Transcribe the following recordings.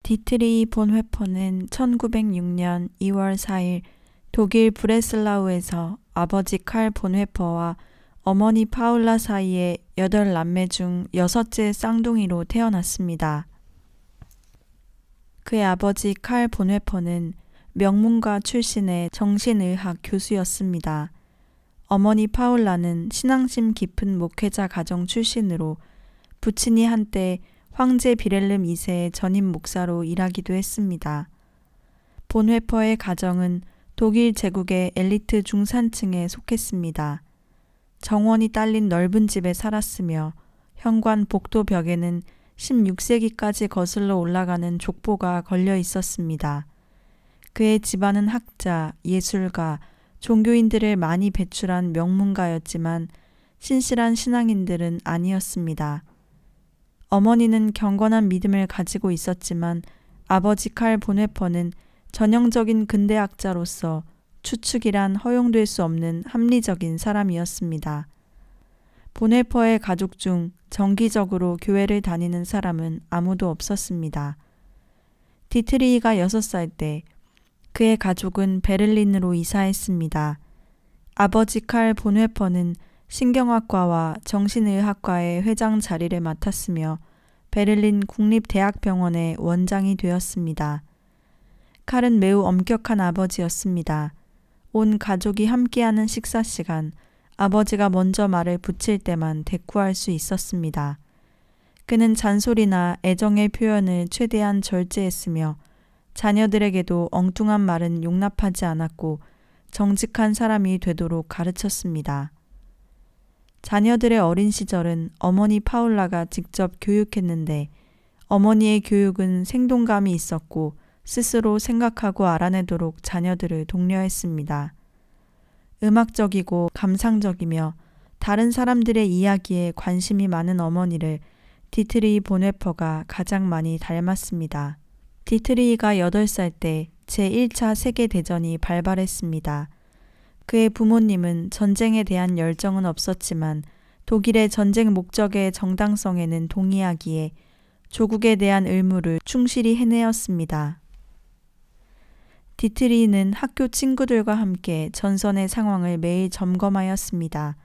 디트리 본회퍼는 1906년 2월 4일 독일 브레슬라우에서 아버지 칼 본회퍼와 어머니 파울라 사이에 8남매 중 6째 쌍둥이로 태어났습니다. 그의 아버지 칼 본회퍼는 명문가 출신의 정신의학 교수였습니다. 어머니 파울라는 신앙심 깊은 목회자 가정 출신으로 부친이 한때 황제 비렐름 2세의 전임 목사로 일하기도 했습니다. 본회퍼의 가정은 독일 제국의 엘리트 중산층에 속했습니다. 정원이 딸린 넓은 집에 살았으며 현관 복도 벽에는 16세기까지 거슬러 올라가는 족보가 걸려 있었습니다. 그의 집안은 학자, 예술가, 종교인들을 많이 배출한 명문가였지만 신실한 신앙인들은 아니었습니다. 어머니는 경건한 믿음을 가지고 있었지만 아버지 칼 본회퍼는 전형적인 근대학자로서 추측이란 허용될 수 없는 합리적인 사람이었습니다. 본회퍼의 가족 중 정기적으로 교회를 다니는 사람은 아무도 없었습니다. 디트리히가 6살 때 그의 가족은 베를린으로 이사했습니다. 아버지 칼 본회퍼는 신경학과와 정신의학과의 회장 자리를 맡았으며 베를린 국립대학병원의 원장이 되었습니다. 칼은 매우 엄격한 아버지였습니다. 온 가족이 함께하는 식사 시간, 아버지가 먼저 말을 붙일 때만 대꾸할 수 있었습니다. 그는 잔소리나 애정의 표현을 최대한 절제했으며 자녀들에게도 엉뚱한 말은 용납하지 않았고 정직한 사람이 되도록 가르쳤습니다. 자녀들의 어린 시절은 어머니 파울라가 직접 교육했는데 어머니의 교육은 생동감이 있었고 스스로 생각하고 알아내도록 자녀들을 독려했습니다. 음악적이고 감상적이며 다른 사람들의 이야기에 관심이 많은 어머니를 디트리히 본회퍼가 가장 많이 닮았습니다. 디트리히가 8살 때 제1차 세계대전이 발발했습니다. 그의 부모님은 전쟁에 대한 열정은 없었지만 독일의 전쟁 목적의 정당성에는 동의하기에 조국에 대한 의무를 충실히 해내었습니다. 디트리히는 학교 친구들과 함께 전선의 상황을 매일 점검하였습니다.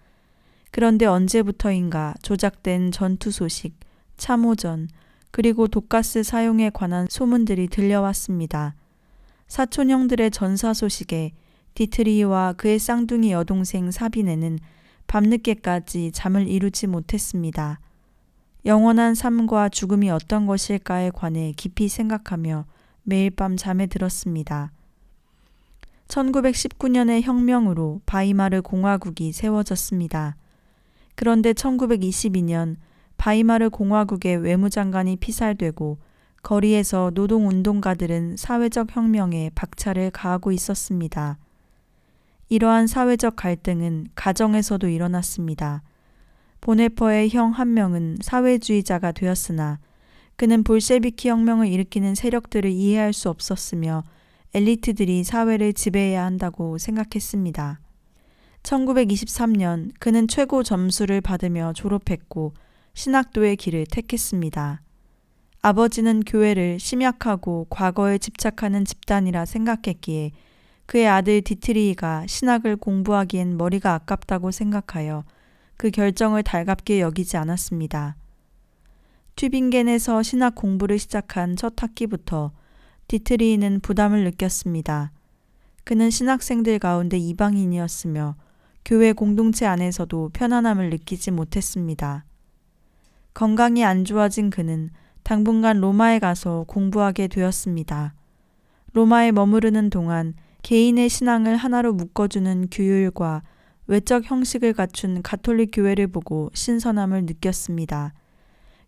그런데 언제부터인가 조작된 전투 소식, 참호전, 그리고 독가스 사용에 관한 소문들이 들려왔습니다. 사촌형들의 전사 소식에 디트리히와 그의 쌍둥이 여동생 사비네는 밤늦게까지 잠을 이루지 못했습니다. 영원한 삶과 죽음이 어떤 것일까에 관해 깊이 생각하며 매일 밤 잠에 들었습니다. 1919년의 혁명으로 바이마르 공화국이 세워졌습니다. 그런데 1922년 바이마르 공화국의 외무장관이 피살되고 거리에서 노동운동가들은 사회적 혁명에 박차를 가하고 있었습니다. 이러한 사회적 갈등은 가정에서도 일어났습니다. 본회퍼의 형 한 명은 사회주의자가 되었으나 그는 볼셰비키 혁명을 일으키는 세력들을 이해할 수 없었으며 엘리트들이 사회를 지배해야 한다고 생각했습니다. 1923년 그는 최고 점수를 받으며 졸업했고 신학도의 길을 택했습니다. 아버지는 교회를 심약하고 과거에 집착하는 집단이라 생각했기에 그의 아들 디트리히가 신학을 공부하기엔 머리가 아깝다고 생각하여 그 결정을 달갑게 여기지 않았습니다. 튜빙겐에서 신학 공부를 시작한 첫 학기부터 디트리히는 부담을 느꼈습니다. 그는 신학생들 가운데 이방인이었으며 교회 공동체 안에서도 편안함을 느끼지 못했습니다. 건강이 안 좋아진 그는 당분간 로마에 가서 공부하게 되었습니다. 로마에 머무르는 동안 개인의 신앙을 하나로 묶어주는 규율과 외적 형식을 갖춘 가톨릭 교회를 보고 신선함을 느꼈습니다.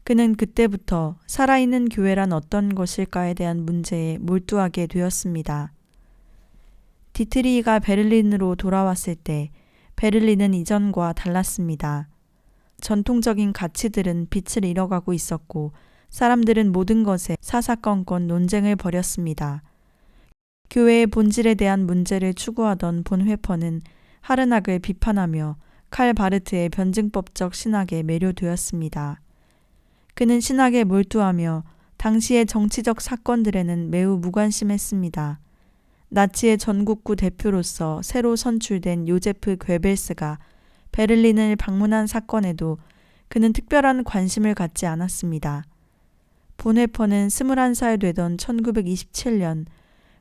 그는 그때부터 살아있는 교회란 어떤 것일까에 대한 문제에 몰두하게 되었습니다. 디트리히가 베를린으로 돌아왔을 때 베를린은 이전과 달랐습니다. 전통적인 가치들은 빛을 잃어가고 있었고 사람들은 모든 것에 사사건건 논쟁을 벌였습니다. 교회의 본질에 대한 문제를 추구하던 본회퍼는 하르낙을 비판하며 칼 바르트의 변증법적 신학에 매료되었습니다. 그는 신학에 몰두하며 당시의 정치적 사건들에는 매우 무관심했습니다. 나치의 전국구 대표로서 새로 선출된 요제프 괴벨스가 베를린을 방문한 사건에도 그는 특별한 관심을 갖지 않았습니다. 본헤퍼는 21살 되던 1927년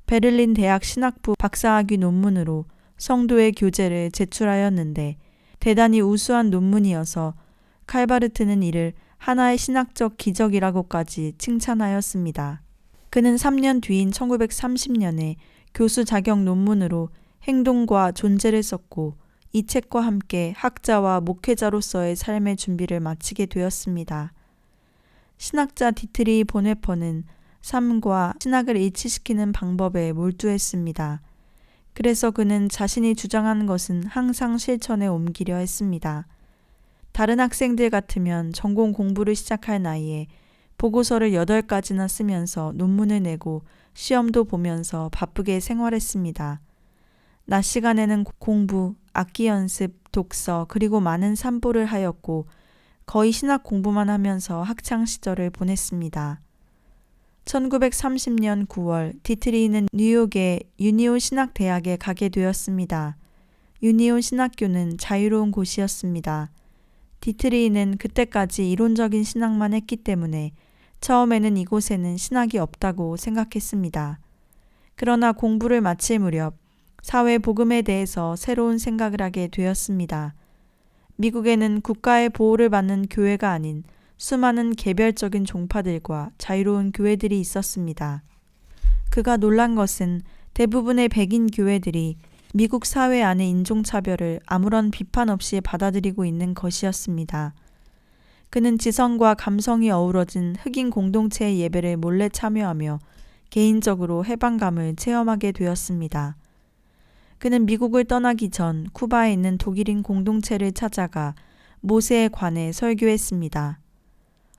베를린 대학 신학부 박사학위 논문으로 성도의 교제를 제출하였는데 대단히 우수한 논문이어서 칼바르트는 이를 하나의 신학적 기적이라고까지 칭찬하였습니다. 그는 3년 뒤인 1930년에 교수 자격 논문으로 행동과 존재를 썼고 이 책과 함께 학자와 목회자로서의 삶의 준비를 마치게 되었습니다. 신학자 디트리 본헤퍼는 삶과 신학을 일치시키는 방법에 몰두했습니다. 그래서 그는 자신이 주장한 것은 항상 실천에 옮기려 했습니다. 다른 학생들 같으면 전공 공부를 시작할 나이에 보고서를 8가지나 쓰면서 논문을 내고 시험도 보면서 바쁘게 생활했습니다. 낮 시간에는 공부, 악기 연습, 독서 그리고 많은 산보를 하였고 거의 신학 공부만 하면서 학창 시절을 보냈습니다. 1930년 9월 디트리히는 뉴욕의 유니온 신학대학에 가게 되었습니다. 유니온 신학교는 자유로운 곳이었습니다. 디트리히는 그때까지 이론적인 신학만 했기 때문에 처음에는 이곳에는 신학이 없다고 생각했습니다. 그러나 공부를 마칠 무렵 사회 복음에 대해서 새로운 생각을 하게 되었습니다. 미국에는 국가의 보호를 받는 교회가 아닌 수많은 개별적인 종파들과 자유로운 교회들이 있었습니다. 그가 놀란 것은 대부분의 백인 교회들이 미국 사회 안의 인종차별을 아무런 비판 없이 받아들이고 있는 것이었습니다. 그는 지성과 감성이 어우러진 흑인 공동체의 예배를 몰래 참여하며 개인적으로 해방감을 체험하게 되었습니다. 그는 미국을 떠나기 전 쿠바에 있는 독일인 공동체를 찾아가 모세에 관해 설교했습니다.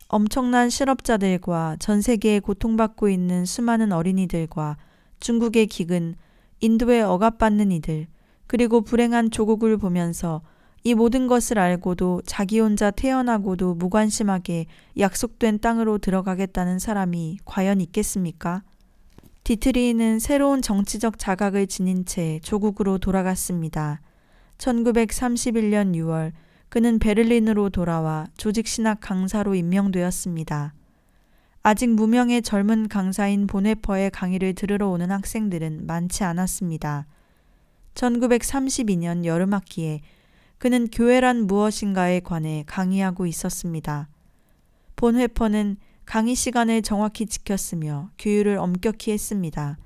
엄청난 실업자들과 전 세계에 고통받고 있는 수많은 어린이들과 중국의 기근, 인도에 억압받는 이들, 그리고 불행한 조국을 보면서 이 모든 것을 알고도 자기 혼자 태어나고도 무관심하게 약속된 땅으로 들어가겠다는 사람이 과연 있겠습니까? 디트리히는 새로운 정치적 자각을 지닌 채 조국으로 돌아갔습니다. 1931년 6월 그는 베를린으로 돌아와 조직신학 강사로 임명되었습니다. 아직 무명의 젊은 강사인 본헤퍼의 강의를 들으러 오는 학생들은 많지 않았습니다. 1932년 여름학기에 그는 교회란 무엇인가에 관해 강의하고 있었습니다. 본헤퍼는 강의 시간을 정확히 지켰으며 규율을 엄격히 했습니다.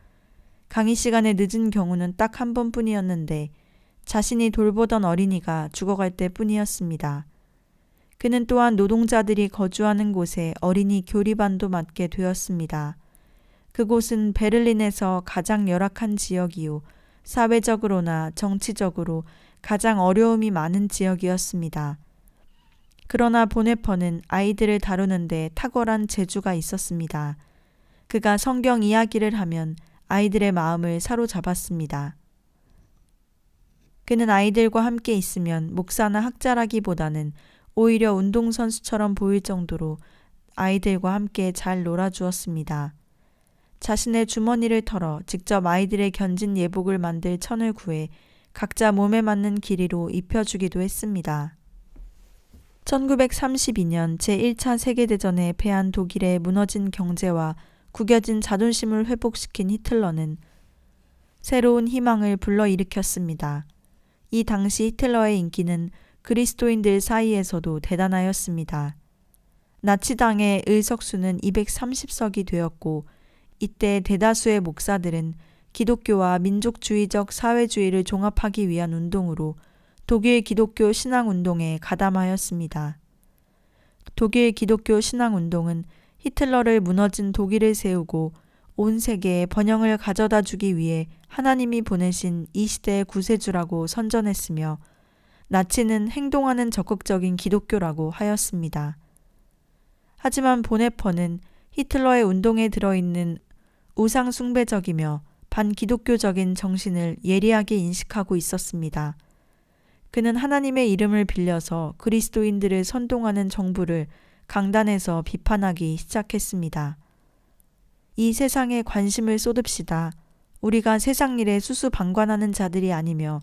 강의 시간에 늦은 경우는 딱 한 번뿐이었는데 자신이 돌보던 어린이가 죽어갈 때뿐이었습니다. 그는 또한 노동자들이 거주하는 곳에 어린이 교리반도 맡게 되었습니다. 그곳은 베를린에서 가장 열악한 지역이요 사회적으로나 정치적으로 가장 어려움이 많은 지역이었습니다. 그러나 본헤퍼는 아이들을 다루는데 탁월한 재주가 있었습니다. 그가 성경 이야기를 하면 아이들의 마음을 사로잡았습니다. 그는 아이들과 함께 있으면 목사나 학자라기보다는 오히려 운동선수처럼 보일 정도로 아이들과 함께 잘 놀아주었습니다. 자신의 주머니를 털어 직접 아이들의 견진 예복을 만들 천을 구해 각자 몸에 맞는 길이로 입혀주기도 했습니다. 1932년 제1차 세계대전에 패한 독일의 무너진 경제와 구겨진 자존심을 회복시킨 히틀러는 새로운 희망을 불러일으켰습니다. 이 당시 히틀러의 인기는 그리스도인들 사이에서도 대단하였습니다. 나치당의 의석수는 230석이 되었고 이때 대다수의 목사들은 기독교와 민족주의적 사회주의를 종합하기 위한 운동으로 독일 기독교 신앙운동에 가담하였습니다. 독일 기독교 신앙운동은 히틀러를 무너진 독일을 세우고 온 세계에 번영을 가져다 주기 위해 하나님이 보내신 이 시대의 구세주라고 선전했으며 나치는 행동하는 적극적인 기독교라고 하였습니다. 하지만 본헤퍼는 히틀러의 운동에 들어있는 우상숭배적이며 반기독교적인 정신을 예리하게 인식하고 있었습니다. 그는 하나님의 이름을 빌려서 그리스도인들을 선동하는 정부를 강단에서 비판하기 시작했습니다. 이 세상에 관심을 쏟읍시다. 우리가 세상 일에 수수방관하는 자들이 아니며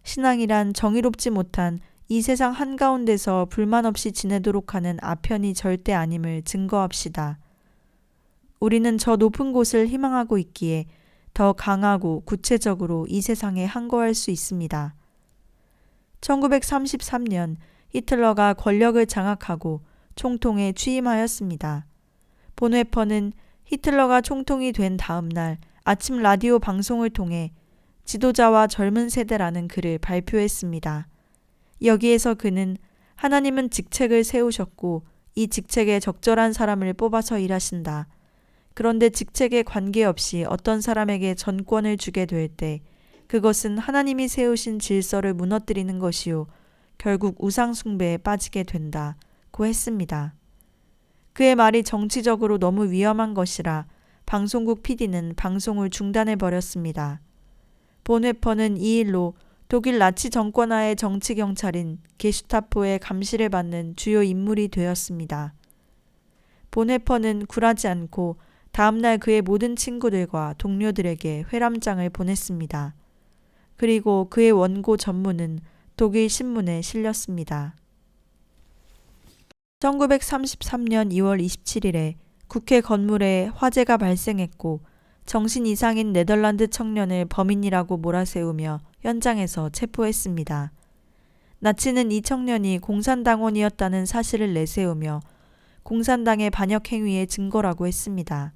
신앙이란 정의롭지 못한 이 세상 한가운데서 불만 없이 지내도록 하는 아편이 절대 아님을 증거합시다. 우리는 저 높은 곳을 희망하고 있기에 더 강하고 구체적으로 이 세상에 항거할 수 있습니다. 1933년 히틀러가 권력을 장악하고 총통에 취임하였습니다. 본웨퍼는 히틀러가 총통이 된 다음 날 아침 라디오 방송을 통해 지도자와 젊은 세대라는 글을 발표했습니다. 여기에서 그는 하나님은 직책을 세우셨고 이 직책에 적절한 사람을 뽑아서 일하신다. 그런데 직책에 관계없이 어떤 사람에게 전권을 주게 될 때 그것은 하나님이 세우신 질서를 무너뜨리는 것이요 결국 우상 숭배에 빠지게 된다고 했습니다. 그의 말이 정치적으로 너무 위험한 것이라 방송국 PD는 방송을 중단해 버렸습니다. 본웨퍼는 이 일로 독일 나치 정권하의 정치경찰인 게슈타포의 감시를 받는 주요 인물이 되었습니다. 본웨퍼는 굴하지 않고 다음날 그의 모든 친구들과 동료들에게 회람장을 보냈습니다. 그리고 그의 원고 전문은 독일 신문에 실렸습니다. 1933년 2월 27일에 국회 건물에 화재가 발생했고 정신 이상인 네덜란드 청년을 범인이라고 몰아세우며 현장에서 체포했습니다. 나치는 이 청년이 공산당원이었다는 사실을 내세우며 공산당의 반역 행위의 증거라고 했습니다.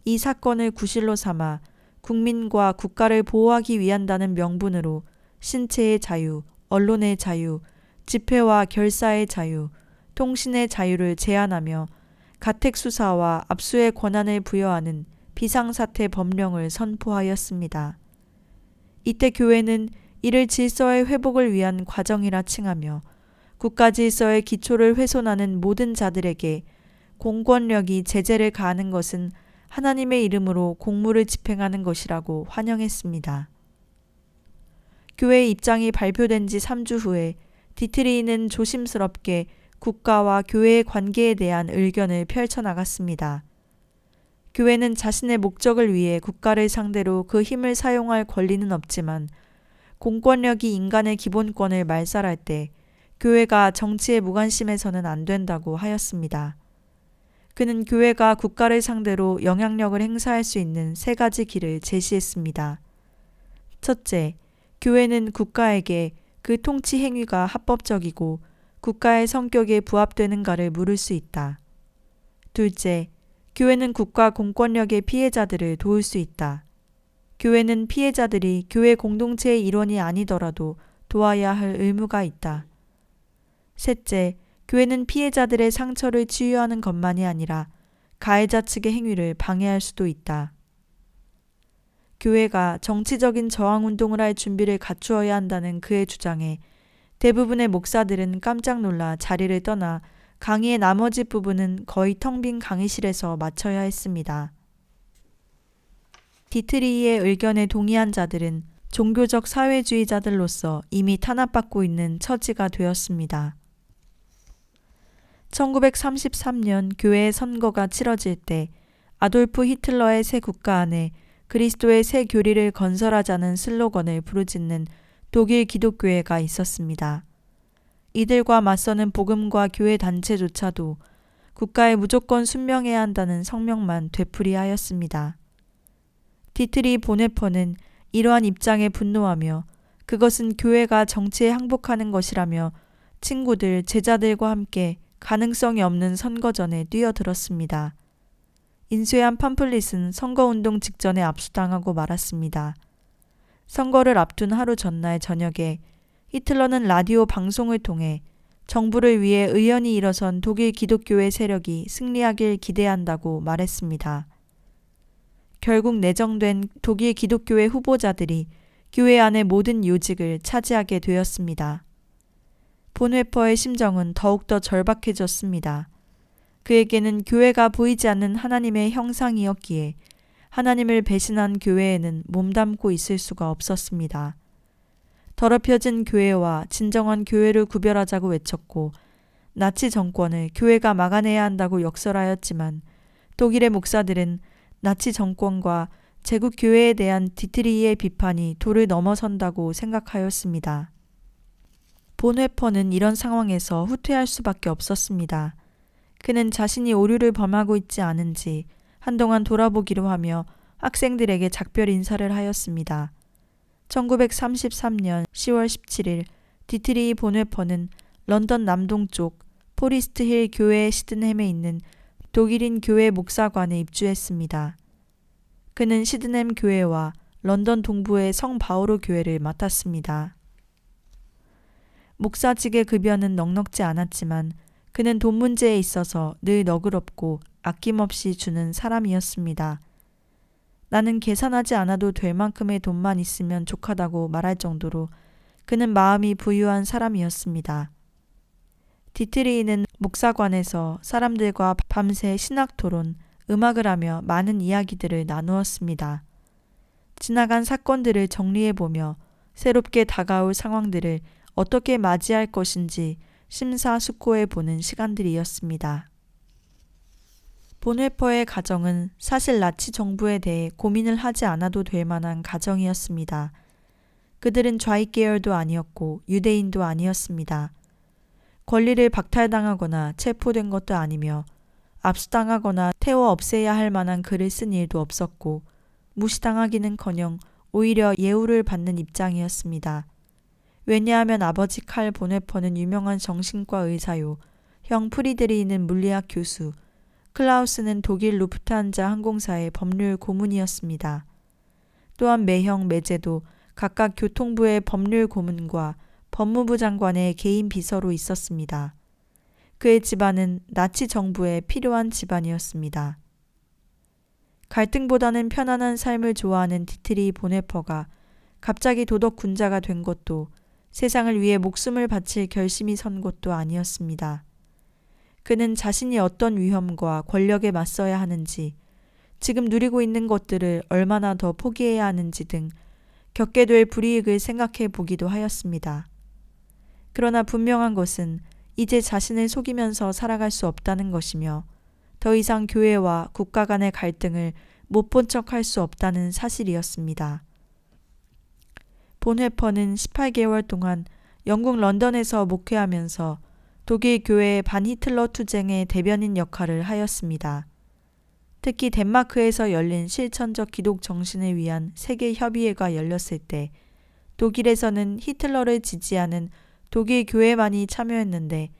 이 사건을 구실로 삼아 국민과 국가를 보호하기 위한다는 명분으로 신체의 자유, 언론의 자유, 집회와 결사의 자유, 통신의 자유를 제한하며 가택수사와 압수의 권한을 부여하는 비상사태 법령을 선포하였습니다. 이때 교회는 이를 질서의 회복을 위한 과정이라 칭하며 국가질서의 기초를 훼손하는 모든 자들에게 공권력이 제재를 가하는 것은 하나님의 이름으로 공무를 집행하는 것이라고 환영했습니다. 교회의 입장이 발표된 지 3주 후에 디트리히는 조심스럽게 국가와 교회의 관계에 대한 의견을 펼쳐나갔습니다. 교회는 자신의 목적을 위해 국가를 상대로 그 힘을 사용할 권리는 없지만 공권력이 인간의 기본권을 말살할 때 교회가 정치에 무관심해서는 안 된다고 하였습니다. 그는 교회가 국가를 상대로 영향력을 행사할 수 있는 3가지 길을 제시했습니다. 첫째, 교회는 국가에게 그 통치 행위가 합법적이고 국가의 성격에 부합되는가를 물을 수 있다. 둘째, 교회는 국가 공권력의 피해자들을 도울 수 있다. 교회는 피해자들이 교회 공동체의 일원이 아니더라도 도와야 할 의무가 있다. 셋째, 교회는 피해자들의 상처를 치유하는 것만이 아니라 가해자 측의 행위를 방해할 수도 있다. 교회가 정치적인 저항운동을 할 준비를 갖추어야 한다는 그의 주장에 대부분의 목사들은 깜짝 놀라 자리를 떠나 강의의 나머지 부분은 거의 텅 빈 강의실에서 마쳐야 했습니다. 디트리히의 의견에 동의한 자들은 종교적 사회주의자들로서 이미 탄압받고 있는 처지가 되었습니다. 1933년 교회의 선거가 치러질 때 아돌프 히틀러의 새 국가 안에 그리스도의 새 교리를 건설하자는 슬로건을 부르짖는 독일 기독교회가 있었습니다. 이들과 맞서는 복음과 교회 단체조차도 국가에 무조건 순명해야 한다는 성명만 되풀이하였습니다. 디트리 보네퍼는 이러한 입장에 분노하며 그것은 교회가 정치에 항복하는 것이라며 친구들, 제자들과 함께 가능성이 없는 선거전에 뛰어들었습니다. 인쇄한 팜플릿은 선거운동 직전에 압수당하고 말았습니다. 선거를 앞둔 하루 전날 저녁에 히틀러는 라디오 방송을 통해 정부를 위해 의연히 일어선 독일 기독교회 세력이 승리하길 기대한다고 말했습니다. 결국 내정된 독일 기독교회 후보자들이 교회 안의 모든 요직을 차지하게 되었습니다. 본웨퍼의 심정은 더욱더 절박해졌습니다. 그에게는 교회가 보이지 않는 하나님의 형상이었기에 하나님을 배신한 교회에는 몸담고 있을 수가 없었습니다. 더럽혀진 교회와 진정한 교회를 구별하자고 외쳤고 나치 정권을 교회가 막아내야 한다고 역설하였지만 독일의 목사들은 나치 정권과 제국 교회에 대한 디트리히의 비판이 도를 넘어선다고 생각하였습니다. 본회퍼는 이런 상황에서 후퇴할 수밖에 없었습니다. 그는 자신이 오류를 범하고 있지 않은지 한동안 돌아보기로 하며 학생들에게 작별 인사를 하였습니다. 1933년 10월 17일 디트리히 본회퍼는 런던 남동쪽 포리스트 힐 교회 시든햄에 있는 독일인 교회 목사관에 입주했습니다. 그는 시든햄 교회와 런던 동부의 성 바오로 교회를 맡았습니다. 목사직의 급여는 넉넉지 않았지만 그는 돈 문제에 있어서 늘 너그럽고 아낌없이 주는 사람이었습니다. 나는 계산하지 않아도 될 만큼의 돈만 있으면 족하다고 말할 정도로 그는 마음이 부유한 사람이었습니다. 디트리히는 목사관에서 사람들과 밤새 신학 토론, 음악을 하며 많은 이야기들을 나누었습니다. 지나간 사건들을 정리해보며 새롭게 다가올 상황들을 어떻게 맞이할 것인지 심사숙고해보는 시간들이었습니다. 본회퍼의 가정은 사실 나치 정부에 대해 고민을 하지 않아도 될 만한 가정이었습니다. 그들은 좌익 계열도 아니었고 유대인도 아니었습니다. 권리를 박탈당하거나 체포된 것도 아니며 압수당하거나 태워 없애야 할 만한 글을 쓴 일도 없었고 무시당하기는커녕 오히려 예우를 받는 입장이었습니다. 왜냐하면 아버지 칼 본회퍼는 유명한 정신과 의사요, 형 프리드리히는 물리학 교수, 클라우스는 독일 루프트한자 항공사의 법률 고문이었습니다. 또한 매형 매제도 각각 교통부의 법률 고문과 법무부 장관의 개인 비서로 있었습니다. 그의 집안은 나치 정부에 필요한 집안이었습니다. 갈등보다는 편안한 삶을 좋아하는 디트리히 본회퍼가 갑자기 도덕 군자가 된 것도 세상을 위해 목숨을 바칠 결심이 선 것도 아니었습니다. 그는 자신이 어떤 위험과 권력에 맞서야 하는지, 지금 누리고 있는 것들을 얼마나 더 포기해야 하는지 등 겪게 될 불이익을 생각해 보기도 하였습니다. 그러나 분명한 것은 이제 자신을 속이면서 살아갈 수 없다는 것이며 더 이상 교회와 국가 간의 갈등을 못 본 척할 수 없다는 사실이었습니다. 본회퍼는 18개월 동안 영국 런던에서 목회하면서 독일 교회의 반히틀러 투쟁의 대변인 역할을 하였습니다. 특히 덴마크에서 열린 실천적 기독 정신을 위한 세계협의회가 열렸을 때 독일에서는 히틀러를 지지하는 독일 교회만이 참여했는데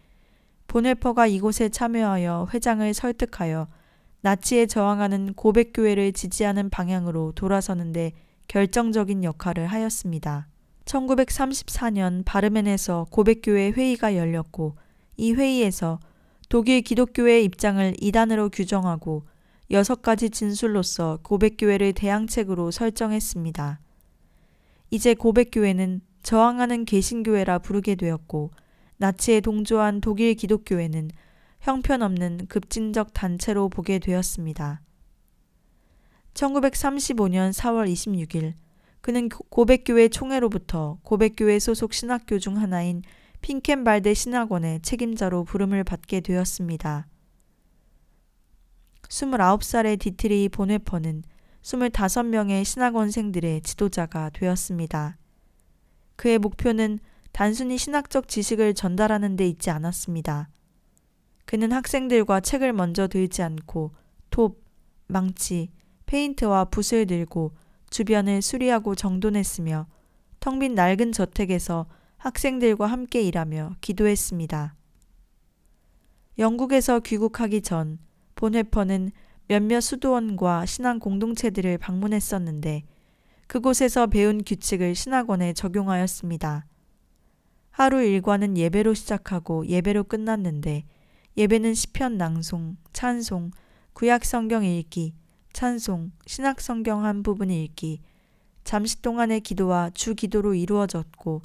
본회퍼가 이곳에 참여하여 회장을 설득하여 나치에 저항하는 고백교회를 지지하는 방향으로 돌아서는데 결정적인 역할을 하였습니다. 1934년 바르멘에서 고백교회 회의가 열렸고 이 회의에서 독일 기독교회의 입장을 이단으로 규정하고 6가지 진술로서 고백교회를 대항책으로 설정했습니다. 이제 고백교회는 저항하는 개신교회라 부르게 되었고 나치에 동조한 독일 기독교회는 형편없는 급진적 단체로 보게 되었습니다. 1935년 4월 26일 그는 고백교회 총회로부터 고백교회 소속 신학교 중 하나인 핑켄발데 신학원의 책임자로 부름을 받게 되었습니다. 29살의 디트리히 본회퍼는 25명의 신학원생들의 지도자가 되었습니다. 그의 목표는 단순히 신학적 지식을 전달하는 데 있지 않았습니다. 그는 학생들과 책을 먼저 들지 않고 톱, 망치, 페인트와 붓을 들고 주변을 수리하고 정돈했으며 텅 빈 낡은 저택에서 학생들과 함께 일하며 기도했습니다. 영국에서 귀국하기 전 본회퍼는 몇몇 수도원과 신앙 공동체들을 방문했었는데 그곳에서 배운 규칙을 신학원에 적용하였습니다. 하루 일과는 예배로 시작하고 예배로 끝났는데 예배는 시편 낭송, 찬송, 구약 성경 읽기, 찬송, 신약 성경 한 부분 읽기, 잠시 동안의 기도와 주 기도로 이루어졌고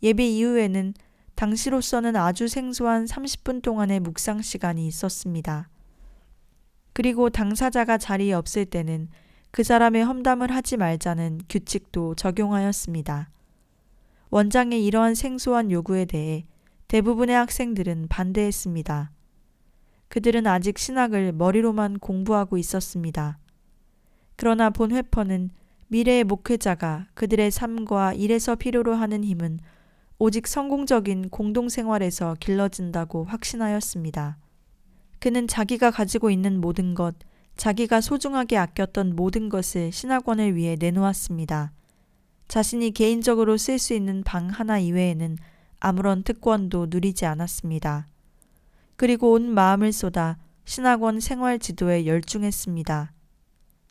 예배 이후에는 당시로서는 아주 생소한 30분 동안의 묵상 시간이 있었습니다. 그리고 당사자가 자리에 없을 때는 그 사람의 험담을 하지 말자는 규칙도 적용하였습니다. 원장의 이러한 생소한 요구에 대해 대부분의 학생들은 반대했습니다. 그들은 아직 신학을 머리로만 공부하고 있었습니다. 그러나 본회퍼는 미래의 목회자가 그들의 삶과 일에서 필요로 하는 힘은 오직 성공적인 공동생활에서 길러진다고 확신하였습니다. 그는 자기가 가지고 있는 모든 것, 자기가 소중하게 아꼈던 모든 것을 신학원을 위해 내놓았습니다. 자신이 개인적으로 쓸 수 있는 방 하나 이외에는 아무런 특권도 누리지 않았습니다. 그리고 온 마음을 쏟아 신학원 생활 지도에 열중했습니다.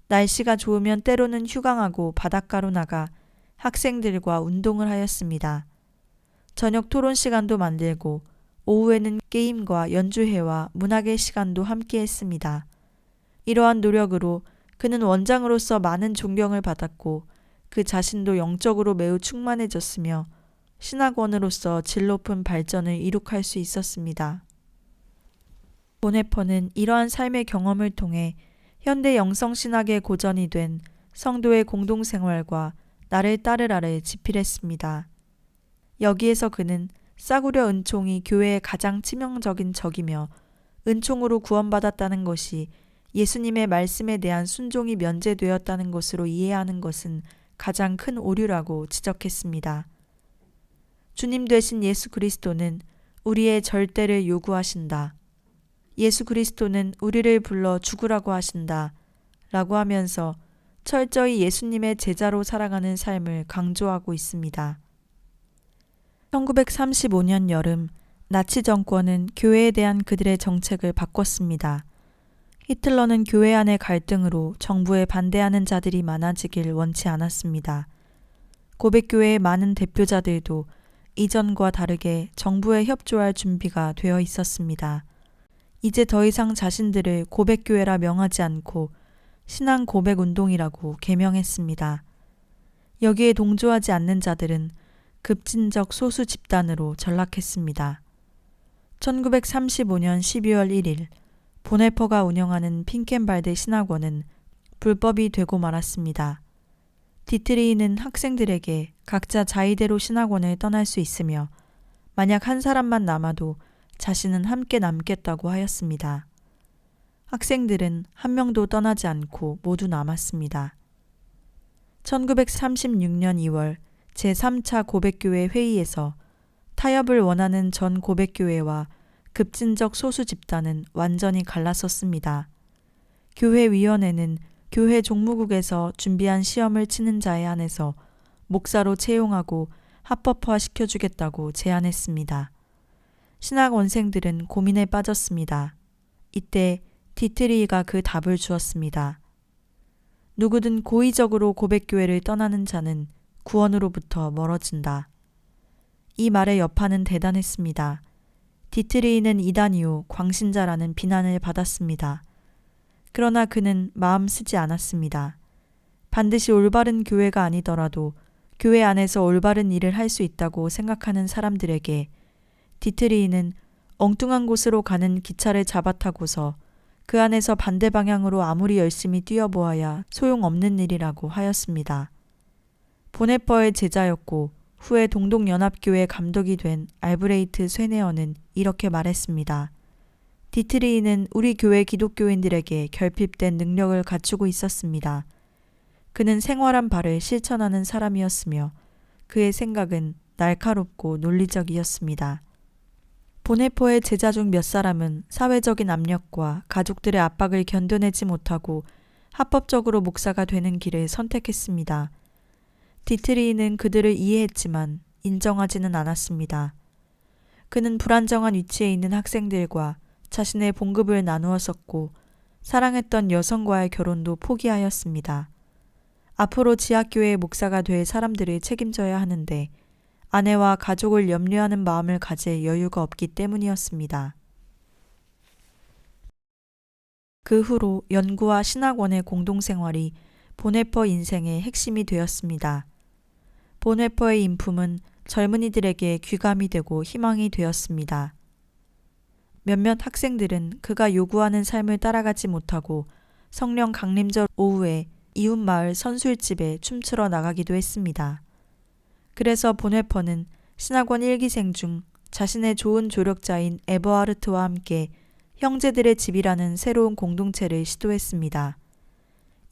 날씨가 좋으면 때로는 휴강하고 바닷가로 나가 학생들과 운동을 하였습니다. 저녁 토론 시간도 만들고 오후에는 게임과 연주회와 문학의 시간도 함께 했습니다. 이러한 노력으로 그는 원장으로서 많은 존경을 받았고 그 자신도 영적으로 매우 충만해졌으며 신학원으로서 질 높은 발전을 이룩할 수 있었습니다. 본회퍼는 이러한 삶의 경험을 통해 현대 영성신학의 고전이 된 성도의 공동생활과 나를 따르라를 지필했습니다. 여기에서 그는 싸구려 은총이 교회의 가장 치명적인 적이며 은총으로 구원받았다는 것이 예수님의 말씀에 대한 순종이 면제되었다는 것으로 이해하는 것은 가장 큰 오류라고 지적했습니다. 주님 되신 예수 그리스도는 우리의 절대를 요구하신다. 예수 그리스도는 우리를 불러 죽으라고 하신다. 라고 하면서 철저히 예수님의 제자로 살아가는 삶을 강조하고 있습니다. 1935년 여름 나치 정권은 교회에 대한 그들의 정책을 바꿨습니다. 히틀러는 교회 안의 갈등으로 정부에 반대하는 자들이 많아지길 원치 않았습니다. 고백교회의 많은 대표자들도 이전과 다르게 정부에 협조할 준비가 되어 있었습니다. 이제 더 이상 자신들을 고백교회라 명하지 않고 신앙 고백 운동이라고 개명했습니다. 여기에 동조하지 않는 자들은 급진적 소수 집단으로 전락했습니다. 1935년 12월 1일 본회퍼가 운영하는 핑켄발드 신학원은 불법이 되고 말았습니다. 디트리히는 학생들에게 각자 자의대로 신학원을 떠날 수 있으며 만약 한 사람만 남아도 자신은 함께 남겠다고 하였습니다. 학생들은 한 명도 떠나지 않고 모두 남았습니다. 1936년 2월 제3차 고백교회 회의에서 타협을 원하는 전 고백교회와 급진적 소수 집단은 완전히 갈라섰습니다. 교회위원회는 교회 종무국에서 준비한 시험을 치는 자에 한해서 목사로 채용하고 합법화 시켜주겠다고 제안했습니다. 신학원생들은 고민에 빠졌습니다. 이때 디트리히가 그 답을 주었습니다. 누구든 고의적으로 고백교회를 떠나는 자는 구원으로부터 멀어진다. 이 말의 여파는 대단했습니다. 디트리히는 이단이요 광신자라는 비난을 받았습니다. 그러나 그는 마음 쓰지 않았습니다. 반드시 올바른 교회가 아니더라도 교회 안에서 올바른 일을 할 수 있다고 생각하는 사람들에게 디트리히는 엉뚱한 곳으로 가는 기차를 잡아타고서 그 안에서 반대 방향으로 아무리 열심히 뛰어보아야 소용없는 일이라고 하였습니다. 본회퍼의 제자였고 후에 동독연합교회 감독이 된 알브레이트 쇠네어는 이렇게 말했습니다. 디트리히는 우리 교회 기독교인들에게 결핍된 능력을 갖추고 있었습니다. 그는 생활한 바를 실천하는 사람이었으며 그의 생각은 날카롭고 논리적이었습니다. 본회퍼의 제자 중 몇 사람은 사회적인 압력과 가족들의 압박을 견뎌내지 못하고 합법적으로 목사가 되는 길을 선택했습니다. 디트리히는 그들을 이해했지만 인정하지는 않았습니다. 그는 불안정한 위치에 있는 학생들과 자신의 봉급을 나누었었고 사랑했던 여성과의 결혼도 포기하였습니다. 앞으로 지하교회의 목사가 될 사람들을 책임져야 하는데 아내와 가족을 염려하는 마음을 가질 여유가 없기 때문이었습니다. 그 후로 연구와 신학원의 공동생활이 본회퍼 인생의 핵심이 되었습니다. 본회퍼의 인품은 젊은이들에게 귀감이 되고 희망이 되었습니다. 몇몇 학생들은 그가 요구하는 삶을 따라가지 못하고 성령 강림절 오후에 이웃마을 선술집에 춤추러 나가기도 했습니다. 그래서 본회퍼는 신학원 1기생 중 자신의 좋은 조력자인 에버하르트와 함께 형제들의 집이라는 새로운 공동체를 시도했습니다.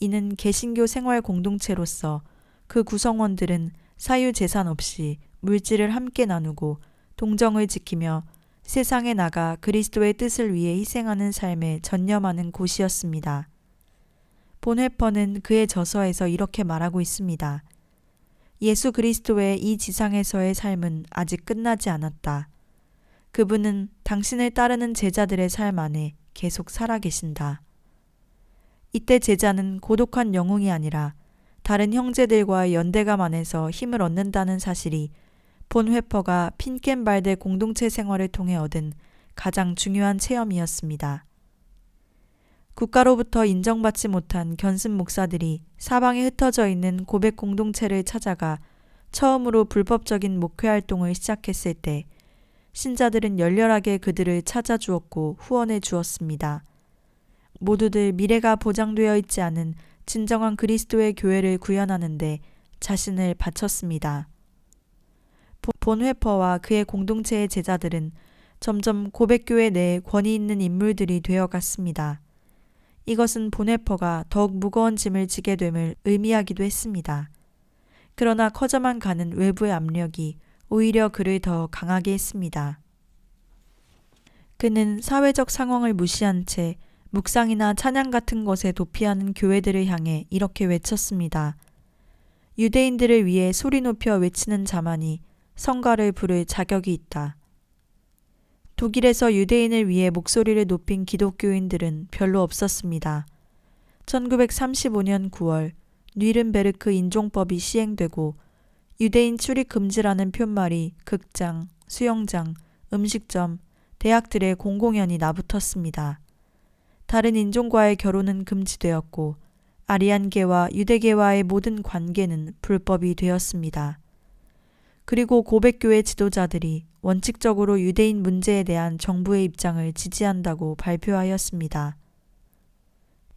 이는 개신교 생활 공동체로서 그 구성원들은 사유재산 없이 물질을 함께 나누고 동정을 지키며 세상에 나가 그리스도의 뜻을 위해 희생하는 삶에 전념하는 곳이었습니다. 본회퍼는 그의 저서에서 이렇게 말하고 있습니다. 예수 그리스도의 이 지상에서의 삶은 아직 끝나지 않았다. 그분은 당신을 따르는 제자들의 삶 안에 계속 살아계신다. 이때 제자는 고독한 영웅이 아니라 다른 형제들과의 연대감 안에서 힘을 얻는다는 사실이 본회퍼가 핀켄발데 공동체 생활을 통해 얻은 가장 중요한 체험이었습니다. 국가로부터 인정받지 못한 견습 목사들이 사방에 흩어져 있는 고백 공동체를 찾아가 처음으로 불법적인 목회 활동을 시작했을 때 신자들은 열렬하게 그들을 찾아주었고 후원해 주었습니다. 모두들 미래가 보장되어 있지 않은 진정한 그리스도의 교회를 구현하는데 자신을 바쳤습니다. 본회퍼와 그의 공동체의 제자들은 점점 고백교회 내에 권위 있는 인물들이 되어갔습니다. 이것은 본회퍼가 더욱 무거운 짐을 지게 됨을 의미하기도 했습니다. 그러나 커져만 가는 외부의 압력이 오히려 그를 더 강하게 했습니다. 그는 사회적 상황을 무시한 채 묵상이나 찬양 같은 것에 도피하는 교회들을 향해 이렇게 외쳤습니다. 유대인들을 위해 소리 높여 외치는 자만이 성가를 부를 자격이 있다. 독일에서 유대인을 위해 목소리를 높인 기독교인들은 별로 없었습니다. 1935년 9월 뉘른베르크 인종법이 시행되고 유대인 출입 금지라는 표말이 극장, 수영장, 음식점, 대학들의 공공연히 나붙었습니다. 다른 인종과의 결혼은 금지되었고 아리안계와 유대계와의 모든 관계는 불법이 되었습니다. 그리고 고백교회 지도자들이 원칙적으로 유대인 문제에 대한 정부의 입장을 지지한다고 발표하였습니다.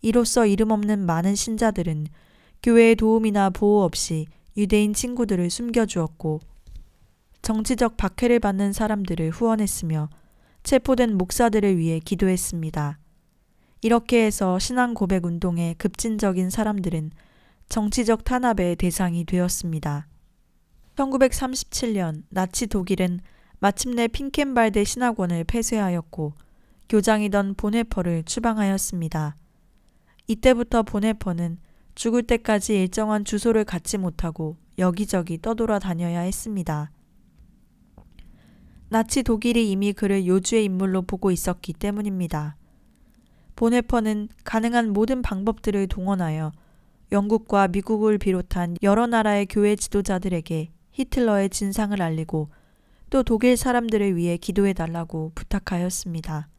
이로써 이름 없는 많은 신자들은 교회의 도움이나 보호 없이 유대인 친구들을 숨겨주었고 정치적 박해를 받는 사람들을 후원했으며 체포된 목사들을 위해 기도했습니다. 이렇게 해서 신앙 고백 운동의 급진적인 사람들은 정치적 탄압의 대상이 되었습니다. 1937년 나치 독일은 마침내 핀켄발데 신학원을 폐쇄하였고 교장이던 본회퍼를 추방하였습니다. 이때부터 본회퍼는 죽을 때까지 일정한 주소를 갖지 못하고 여기저기 떠돌아 다녀야 했습니다. 나치 독일이 이미 그를 요주의 인물로 보고 있었기 때문입니다. 본회퍼는 가능한 모든 방법들을 동원하여 영국과 미국을 비롯한 여러 나라의 교회 지도자들에게 히틀러의 진상을 알리고 또 독일 사람들을 위해 기도해달라고 부탁하였습니다.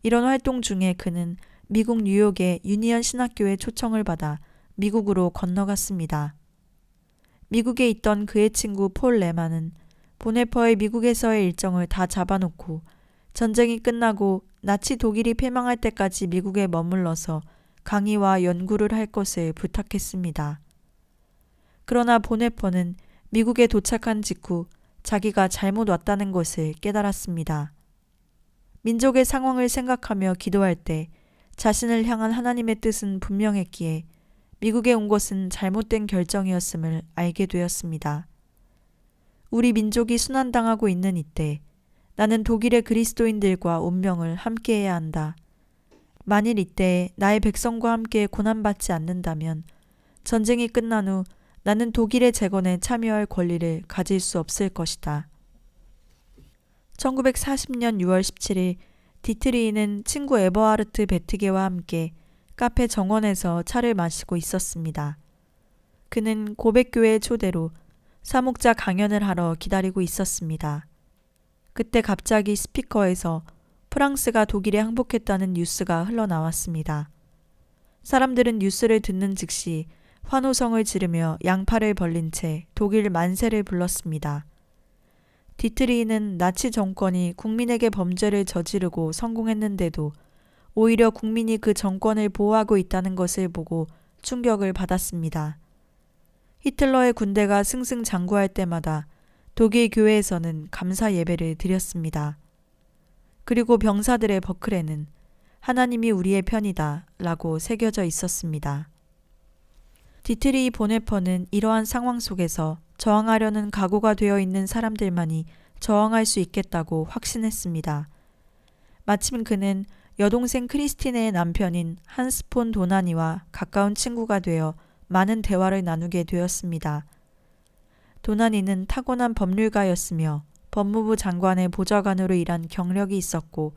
이런 활동 중에 그는 미국 뉴욕의 유니언 신학교의 초청을 받아 미국으로 건너갔습니다. 미국에 있던 그의 친구 폴 레만은 본회퍼의 미국에서의 일정을 다 잡아놓고 전쟁이 끝나고 나치 독일이 패망할 때까지 미국에 머물러서 강의와 연구를 할 것을 부탁했습니다. 그러나 본회퍼는 미국에 도착한 직후 자기가 잘못 왔다는 것을 깨달았습니다. 민족의 상황을 생각하며 기도할 때 자신을 향한 하나님의 뜻은 분명했기에 미국에 온 것은 잘못된 결정이었음을 알게 되었습니다. 우리 민족이 순환당하고 있는 이때 나는 독일의 그리스도인들과 운명을 함께해야 한다. 만일 이때 나의 백성과 함께 고난받지 않는다면 전쟁이 끝난 후 나는 독일의 재건에 참여할 권리를 가질 수 없을 것이다. 1940년 6월 17일 디트리히는 친구 에버하르트 베트게와 함께 카페 정원에서 차를 마시고 있었습니다. 그는 고백교회의 초대로 사목자 강연을 하러 기다리고 있었습니다. 그때 갑자기 스피커에서 프랑스가 독일에 항복했다는 뉴스가 흘러나왔습니다. 사람들은 뉴스를 듣는 즉시 환호성을 지르며 양팔을 벌린 채 독일 만세를 불렀습니다. 디트리히는 나치 정권이 국민에게 범죄를 저지르고 성공했는데도 오히려 국민이 그 정권을 보호하고 있다는 것을 보고 충격을 받았습니다. 히틀러의 군대가 승승장구할 때마다 독일 교회에서는 감사 예배를 드렸습니다. 그리고 병사들의 버클에는 하나님이 우리의 편이다 라고 새겨져 있었습니다. 디트리 보네퍼는 이러한 상황 속에서 저항하려는 각오가 되어 있는 사람들만이 저항할 수 있겠다고 확신했습니다. 마침 그는 여동생 크리스티네의 남편인 한스 폰 도나니와 가까운 친구가 되어 많은 대화를 나누게 되었습니다. 도나니는 타고난 법률가였으며 법무부 장관의 보좌관으로 일한 경력이 있었고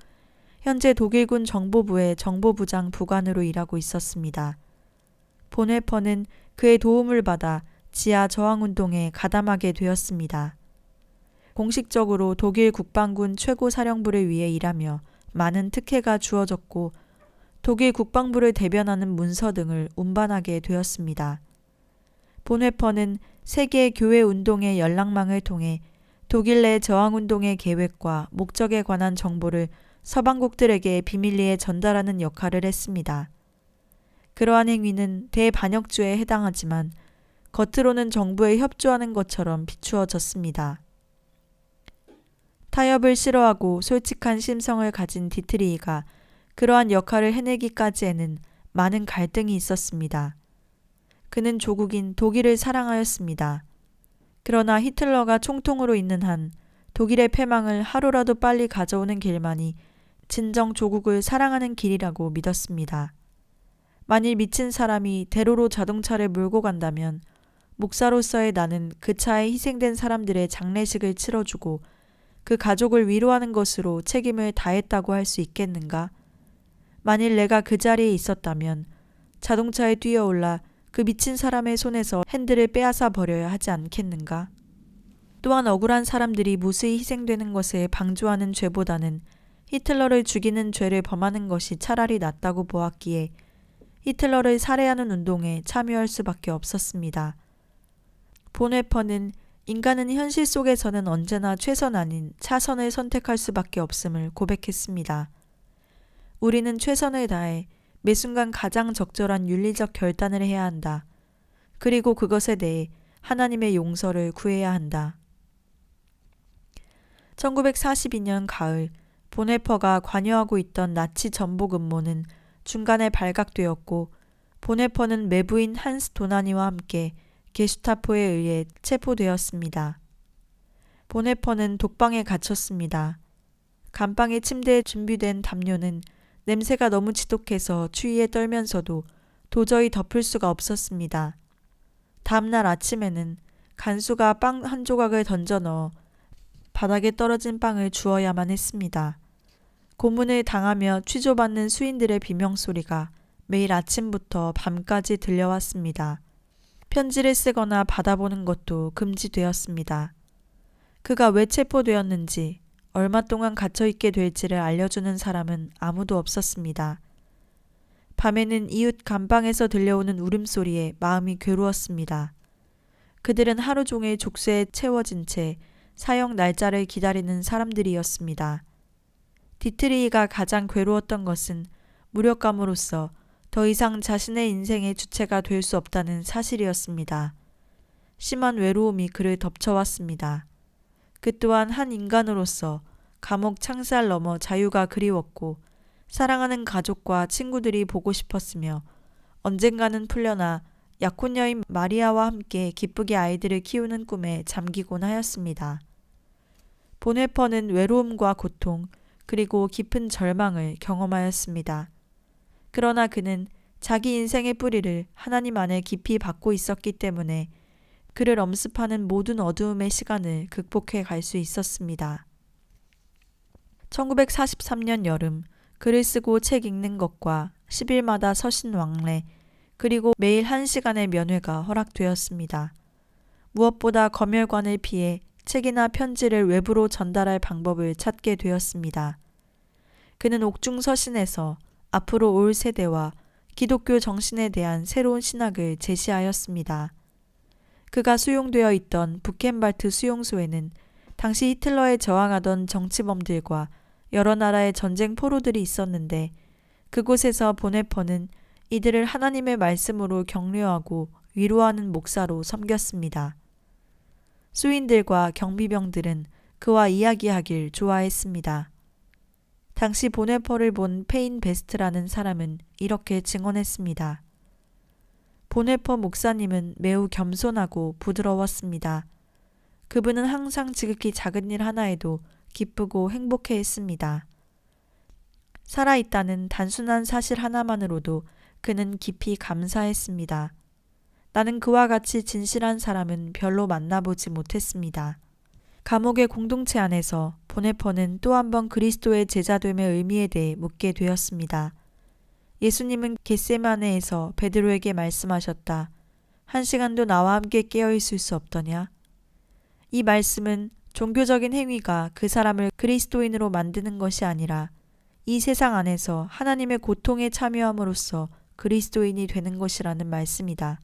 현재 독일군 정보부의 정보부장 부관으로 일하고 있었습니다. 보네퍼는 그의 도움을 받아 지하 저항운동에 가담하게 되었습니다. 공식적으로 독일 국방군 최고사령부를 위해 일하며 많은 특혜가 주어졌고 독일 국방부를 대변하는 문서 등을 운반하게 되었습니다. 보네퍼는 세계 교회 운동의 연락망을 통해 독일 내 저항운동의 계획과 목적에 관한 정보를 서방국들에게 비밀리에 전달하는 역할을 했습니다. 그러한 행위는 대반역죄에 해당하지만 겉으로는 정부에 협조하는 것처럼 비추어졌습니다. 타협을 싫어하고 솔직한 심성을 가진 디트리히가 그러한 역할을 해내기까지에는 많은 갈등이 있었습니다. 그는 조국인 독일을 사랑하였습니다. 그러나 히틀러가 총통으로 있는 한 독일의 패망을 하루라도 빨리 가져오는 길만이 진정 조국을 사랑하는 길이라고 믿었습니다. 만일 미친 사람이 대로로 자동차를 몰고 간다면 목사로서의 나는 그 차에 희생된 사람들의 장례식을 치러주고 그 가족을 위로하는 것으로 책임을 다했다고 할 수 있겠는가? 만일 내가 그 자리에 있었다면 자동차에 뛰어올라 그 미친 사람의 손에서 핸들을 빼앗아 버려야 하지 않겠는가? 또한 억울한 사람들이 무수히 희생되는 것에 방조하는 죄보다는 히틀러를 죽이는 죄를 범하는 것이 차라리 낫다고 보았기에 히틀러를 살해하는 운동에 참여할 수밖에 없었습니다. 보네퍼는 인간은 현실 속에서는 언제나 최선 아닌 차선을 선택할 수밖에 없음을 고백했습니다. 우리는 최선을 다해 매 순간 가장 적절한 윤리적 결단을 해야 한다. 그리고 그것에 대해 하나님의 용서를 구해야 한다. 1942년 가을 보네퍼가 관여하고 있던 나치 전복 음모는 중간에 발각되었고 보네퍼는 매부인 한스 도나니와 함께 게슈타포에 의해 체포되었습니다. 보네퍼는 독방에 갇혔습니다. 감방의 침대에 준비된 담요는 냄새가 너무 지독해서 추위에 떨면서도 도저히 덮을 수가 없었습니다. 다음날 아침에는 간수가 빵 한 조각을 던져 넣어 바닥에 떨어진 빵을 주워야만 했습니다. 고문을 당하며 취조받는 수인들의 비명소리가 매일 아침부터 밤까지 들려왔습니다. 편지를 쓰거나 받아보는 것도 금지되었습니다. 그가 왜 체포되었는지, 얼마 동안 갇혀있게 될지를 알려주는 사람은 아무도 없었습니다. 밤에는 이웃 감방에서 들려오는 울음소리에 마음이 괴로웠습니다. 그들은 하루 종일 족쇄에 채워진 채 사형 날짜를 기다리는 사람들이었습니다. 디트리히가 가장 괴로웠던 것은 무력감으로써 더 이상 자신의 인생의 주체가 될 수 없다는 사실이었습니다. 심한 외로움이 그를 덮쳐왔습니다. 그 또한 한 인간으로서 감옥 창살 너머 자유가 그리웠고 사랑하는 가족과 친구들이 보고 싶었으며 언젠가는 풀려나 약혼 여인 마리아와 함께 기쁘게 아이들을 키우는 꿈에 잠기곤 하였습니다. 보네퍼는 외로움과 고통 그리고 깊은 절망을 경험하였습니다. 그러나 그는 자기 인생의 뿌리를 하나님 안에 깊이 받고 있었기 때문에 그를 엄습하는 모든 어두움의 시간을 극복해 갈 수 있었습니다. 1943년 여름 글을 쓰고 책 읽는 것과 10일마다 서신 왕래 그리고 매일 1시간의 면회가 허락되었습니다. 무엇보다 검열관을 피해 책이나 편지를 외부로 전달할 방법을 찾게 되었습니다. 그는 옥중 서신에서 앞으로 올 세대와 기독교 정신에 대한 새로운 신학을 제시하였습니다. 그가 수용되어 있던 부켄발트 수용소에는 당시 히틀러에 저항하던 정치범들과 여러 나라의 전쟁 포로들이 있었는데 그곳에서 보네퍼는 이들을 하나님의 말씀으로 격려하고 위로하는 목사로 섬겼습니다. 수인들과 경비병들은 그와 이야기하길 좋아했습니다. 당시 보네퍼를 본 페인 베스트라는 사람은 이렇게 증언했습니다. 보네퍼 목사님은 매우 겸손하고 부드러웠습니다. 그분은 항상 지극히 작은 일 하나에도 기쁘고 행복해 했습니다. 살아있다는 단순한 사실 하나만으로도 그는 깊이 감사했습니다. 나는 그와 같이 진실한 사람은 별로 만나보지 못했습니다. 감옥의 공동체 안에서 보네퍼는 또 한 번 그리스도의 제자됨의 의미에 대해 묻게 되었습니다. 예수님은 겟세마네에서 베드로에게 말씀하셨다. 1시간도 나와 함께 깨어있을 수 없더냐? 이 말씀은 종교적인 행위가 그 사람을 그리스도인으로 만드는 것이 아니라 이 세상 안에서 하나님의 고통에 참여함으로써 그리스도인이 되는 것이라는 말씀이다.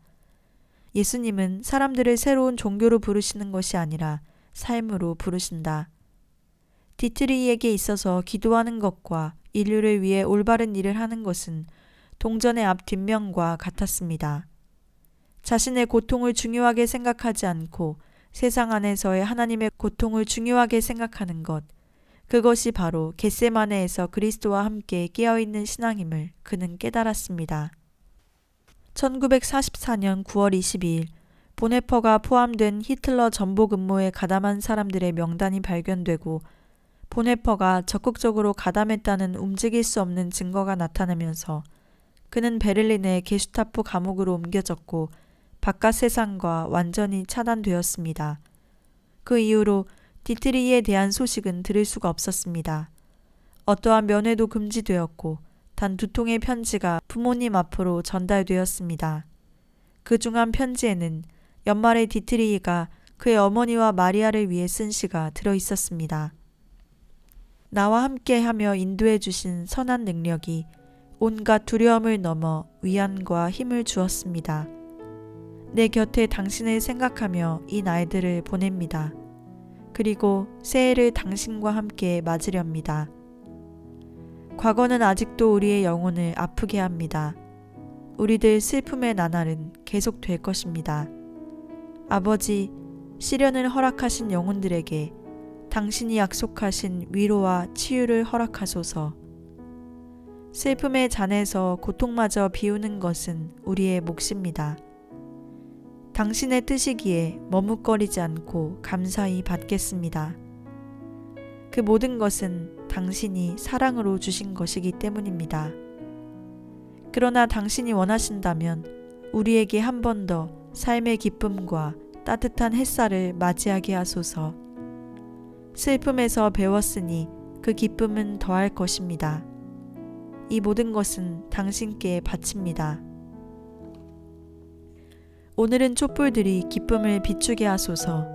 예수님은 사람들을 새로운 종교로 부르시는 것이 아니라 삶으로 부르신다. 디트리히에게 있어서 기도하는 것과 인류를 위해 올바른 일을 하는 것은 동전의 앞 뒷면과 같았습니다. 자신의 고통을 중요하게 생각하지 않고 세상 안에서의 하나님의 고통을 중요하게 생각하는 것, 그것이 바로 겟세마네에서 그리스도와 함께 깨어있는 신앙임을 그는 깨달았습니다. 1944년 9월 22일 보네퍼가 포함된 히틀러 전복 음모에 가담한 사람들의 명단이 발견되고 보네퍼가 적극적으로 가담했다는 움직일 수 없는 증거가 나타나면서 그는 베를린의 게슈타포 감옥으로 옮겨졌고 바깥 세상과 완전히 차단되었습니다. 그 이후로 디트리히에 대한 소식은 들을 수가 없었습니다. 어떠한 면회도 금지되었고 단 2통의 편지가 부모님 앞으로 전달되었습니다. 그중 한 편지에는 연말에 디트리히가 그의 어머니와 마리아를 위해 쓴 시가 들어 있었습니다. 나와 함께하며 인도해 주신 선한 능력이 온갖 두려움을 넘어 위안과 힘을 주었습니다. 내 곁에 당신을 생각하며 이 날들을 보냅니다. 그리고 새해를 당신과 함께 맞으렵니다. 과거는 아직도 우리의 영혼을 아프게 합니다. 우리들 슬픔의 나날은 계속될 것입니다. 아버지, 시련을 허락하신 영혼들에게 당신이 약속하신 위로와 치유를 허락하소서. 슬픔의 잔에서 고통마저 비우는 것은 우리의 몫입니다. 당신의 뜻이기에 머뭇거리지 않고 감사히 받겠습니다. 그 모든 것은 당신이 사랑으로 주신 것이기 때문입니다. 그러나 당신이 원하신다면 우리에게 한 번 더 삶의 기쁨과 따뜻한 햇살을 맞이하게 하소서. 슬픔에서 배웠으니 그 기쁨은 더할 것입니다. 이 모든 것은 당신께 바칩니다. 오늘은 촛불들이 기쁨을 비추게 하소서.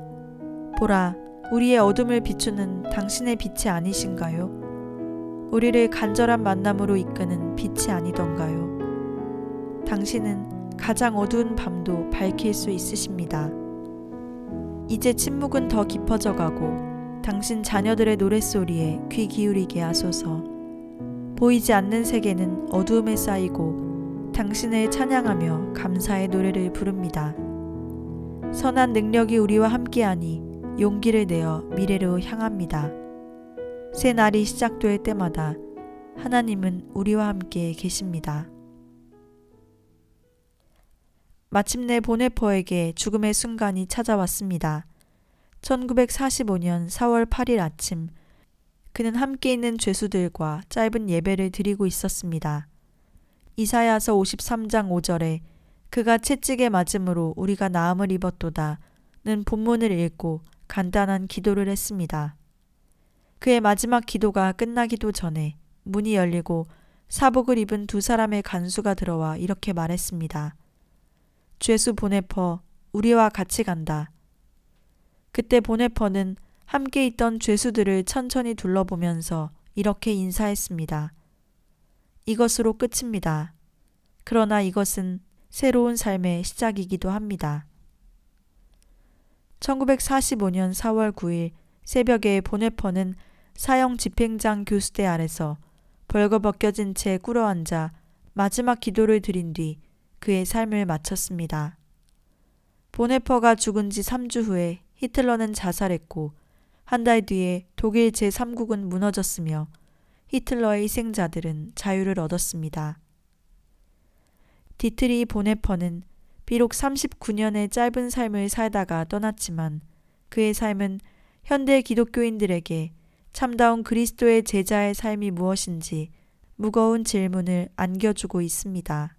보라, 우리의 어둠을 비추는 당신의 빛이 아니신가요? 우리를 간절한 만남으로 이끄는 빛이 아니던가요? 당신은 가장 어두운 밤도 밝힐 수 있으십니다. 이제 침묵은 더 깊어져 가고 당신 자녀들의 노랫소리에 귀 기울이게 하소서. 보이지 않는 세계는 어두움에 쌓이고 당신을 찬양하며 감사의 노래를 부릅니다. 선한 능력이 우리와 함께하니 용기를 내어 미래로 향합니다. 새 날이 시작될 때마다 하나님은 우리와 함께 계십니다. 마침내 보네퍼에게 죽음의 순간이 찾아왔습니다. 1945년 4월 8일 아침, 그는 함께 있는 죄수들과 짧은 예배를 드리고 있었습니다. 이사야서 53장 5절에 그가 채찍에 맞음으로 우리가 나음을 입었도다는 본문을 읽고 간단한 기도를 했습니다. 그의 마지막 기도가 끝나기도 전에 문이 열리고 사복을 입은 2사람의 간수가 들어와 이렇게 말했습니다. 죄수 보네퍼, 우리와 같이 간다. 그때 보네퍼는 함께 있던 죄수들을 천천히 둘러보면서 이렇게 인사했습니다. 이것으로 끝입니다. 그러나 이것은 새로운 삶의 시작이기도 합니다. 1945년 4월 9일 새벽에 보네퍼는 사형 집행장 교수대 아래서 벌거벗겨진 채 꿇어앉아 마지막 기도를 드린 뒤 그의 삶을 마쳤습니다. 보네퍼가 죽은 지 3주 후에 히틀러는 자살했고 한 달 뒤에 독일 제3국은 무너졌으며 히틀러의 희생자들은 자유를 얻었습니다. 디트리히 보네퍼는 비록 39년의 짧은 삶을 살다가 떠났지만 그의 삶은 현대 기독교인들에게 참다운 그리스도의 제자의 삶이 무엇인지 무거운 질문을 안겨주고 있습니다.